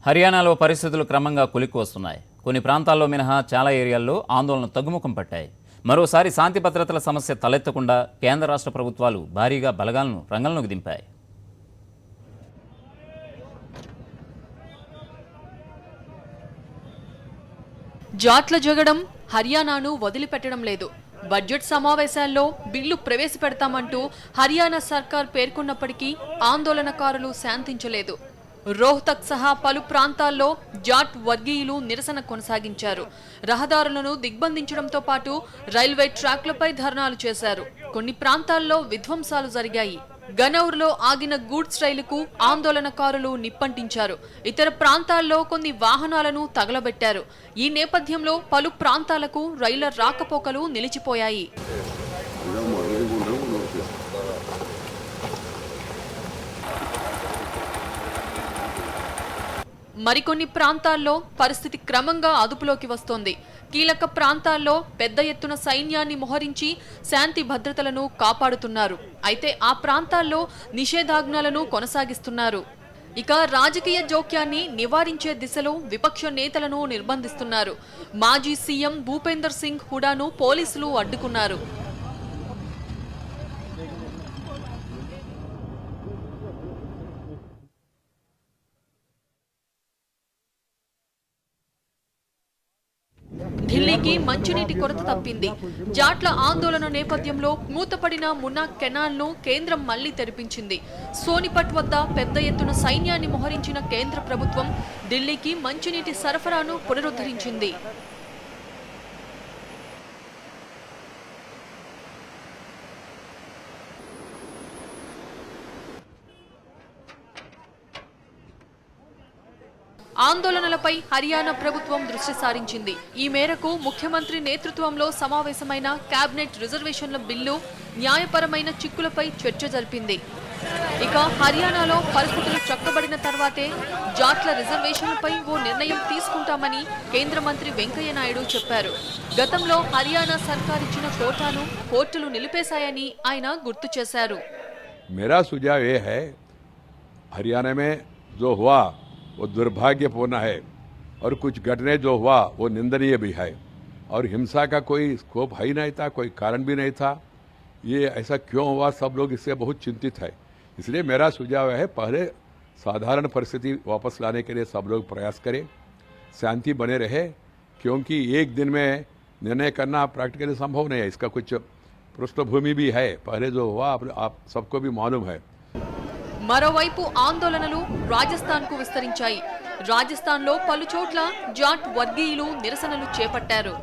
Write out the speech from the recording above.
హర్యానాలో పరిస్థితులు క్రమంగా కొలిక్కి వస్తున్నాయి. కొన్ని ప్రాంతాల్లో మినహా చాలా ఏరియాల్లో ఆందోళన తగ్గుముఖం పట్టాయి. మరోసారి శాంతి భద్రతల సమస్య తలెత్తకుండా కేంద్ర రాష్ట్ర ప్రభుత్వాలు భారీగా బలగాలను రంగంలోకి దింపాయి. జాట్ల జగడం హర్యానాను వదిలిపెట్టడం లేదు. బడ్జెట్ సమావేశాల్లో బిల్లు ప్రవేశపెడతామంటూ హర్యానా సర్కార్ పేర్కొన్నప్పటికీ ఆందోళనకారులు శాంతించలేదు. రోహ్తక్ సహా పలు ప్రాంతాల్లో జాట్ వర్గీయులు నిరసన కొనసాగించారు. రహదారులను దిగ్బంధించడంతో పాటు రైల్వే ట్రాక్లపై ధర్నాలు చేశారు. కొన్ని ప్రాంతాల్లో విధ్వంసాలు జరిగాయి. గనౌర్లో ఆగిన గూడ్స్ రైలుకు ఆందోళనకారులు నిప్పంటించారు. ఇతర ప్రాంతాల్లో కొన్ని వాహనాలను తగలబెట్టారు. ఈ నేపథ్యంలో పలు ప్రాంతాలకు రైళ్ల రాకపోకలు నిలిచిపోయాయి. మరికొన్ని ప్రాంతాల్లో పరిస్థితి క్రమంగా అదుపులోకి వస్తోంది. కీలక ప్రాంతాల్లో పెద్ద ఎత్తున సైన్యాన్ని మోహరించి శాంతి భద్రతలను కాపాడుతున్నారు. అయితే ఆ ప్రాంతాల్లో నిషేధాజ్ఞలను కొనసాగిస్తున్నారు. ఇక రాజకీయ జోక్యాన్ని నివారించే దిశలో విపక్ష నేతలను నిర్బంధిస్తున్నారు. మాజీ సీఎం భూపేందర్ సింగ్ హుడాను పోలీసులు అడ్డుకున్నారు. ఢిల్లీకి మంచినీటి కొరత తప్పింది. జాట్ల ఆందోళన నేపథ్యంలో మూతపడిన మున్నా కెనాల్ ను కేంద్రం మళ్లీ తెరిపించింది. సోనిపట్ వద్ద పెద్ద ఎత్తున సైన్యాన్ని మోహరించిన కేంద్ర ప్రభుత్వం ఢిల్లీకి మంచినీటి సరఫరాను పునరుద్ధరించింది. ఆందోళనలపై హర్యానా ప్రభుత్వం దృష్టి సారించింది. ఈ మేరకు ముఖ్యమంత్రి నేతృత్వంలో సమావేశమైన కేబినెట్ రిజర్వేషన్ల బిల్లు న్యాయపరమైన చిక్కులపై చర్చ జరిపింది. ఇక హర్యానాలో పరిస్థితులు చక్కబడిన తర్వాతే జాట్ల రిజర్వేషన్లపై ఓ నిర్ణయం తీసుకుంటామని కేంద్ర మంత్రి వెంకయ్య నాయుడు చెప్పారు. గతంలో హర్యానా సర్కార్ ఇచ్చిన కోటాను కోర్టులు నిలిపేశాయని ఆయన గుర్తు చేశారు. मेरा सुझाव ये है, हरियाणा में जो हुआ वो दुर्भाग्यपूर्ण है और कुछ घटने जो हुआ वो निंदनीय भी है और हिंसा का कोई स्कोप है ही नहीं था, कोई कारण भी नहीं था. ये ऐसा क्यों हुआ, सब लोग इससे बहुत चिंतित है. इसलिए मेरा सुझाव है, पहले साधारण परिस्थिति वापस लाने के लिए सब लोग प्रयास करें, शांति बने रहे, क्योंकि एक दिन में निर्णय करना प्रैक्टिकली संभव नहीं है. इसका कुछ पृष्ठभूमि भी है, पहले जो हुआ आप सबको भी मालूम है. మరోవైపు ఆందోళనలు రాజస్థాన్ కు విస్తరించాయి. రాజస్థాన్లో పలు చోట్ల జాట్ వర్గీయులు నిరసనలు చేపట్టారు.